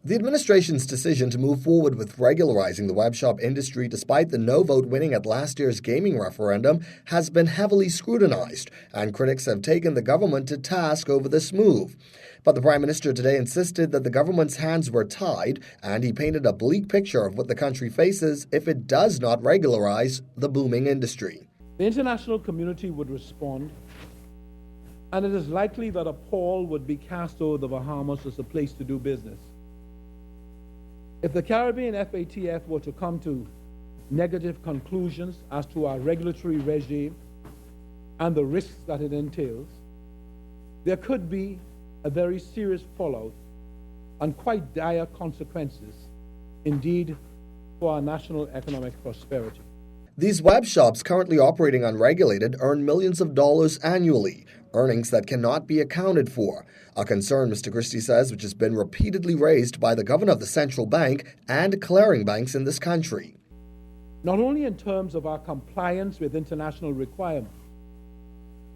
The administration's decision to move forward with regularizing the web shop industry despite the no vote winning at last year's gaming referendum has been heavily scrutinized, and critics have taken the government to task over this move. But the Prime Minister today insisted that the government's hands were tied, and he painted a bleak picture of what the country faces if it does not regularize the booming industry. The international community would respond, and it is likely that a pall would be cast over the Bahamas as a place to do business. If the Caribbean FATF were to come to negative conclusions as to our regulatory regime and the risks that it entails, there could be a very serious fallout and quite dire consequences, indeed, for our national economic prosperity. These web shops currently operating unregulated earn millions of dollars annually, earnings that cannot be accounted for. A concern, Mr. Christie says, which has been repeatedly raised by the governor of the central bank and clearing banks in this country. Not only in terms of our compliance with international requirements,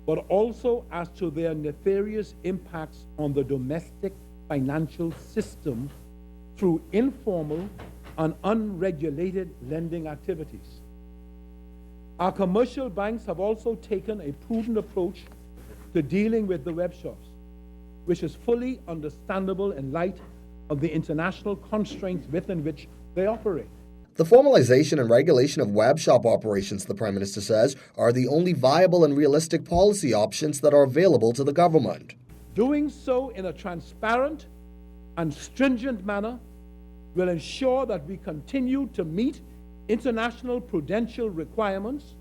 but also as to their nefarious impacts on the domestic financial system through informal and unregulated lending activities. Our commercial banks have also taken a prudent approach to dealing with the web shops, which is fully understandable in light of the international constraints within which they operate. The formalization and regulation of web shop operations, the Prime Minister says, are the only viable and realistic policy options that are available to the government. Doing so in a transparent and stringent manner will ensure that we continue to meet international prudential requirements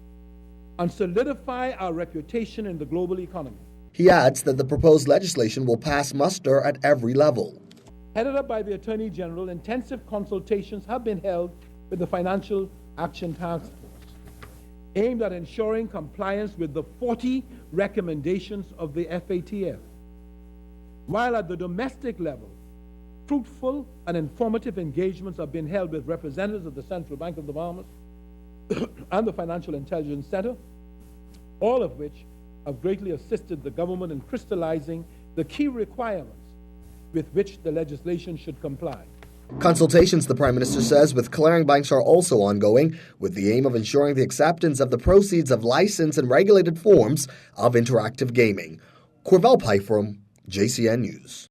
and solidify our reputation in the global economy. He adds that the proposed legislation will pass muster at every level. Headed up by the Attorney General, intensive consultations have been held with the Financial Action Task Force, aimed at ensuring compliance with the 40 recommendations of the FATF. While at the domestic level, fruitful and informative engagements have been held with representatives of the Central Bank of the Bahamas and the Financial Intelligence Center, all of which have greatly assisted the government in crystallizing the key requirements with which the legislation should comply. Consultations, the Prime Minister says, with clearing banks are also ongoing, with the aim of ensuring the acceptance of the proceeds of licensed and regulated forms of interactive gaming. Corvell Pyfrom, JCN News.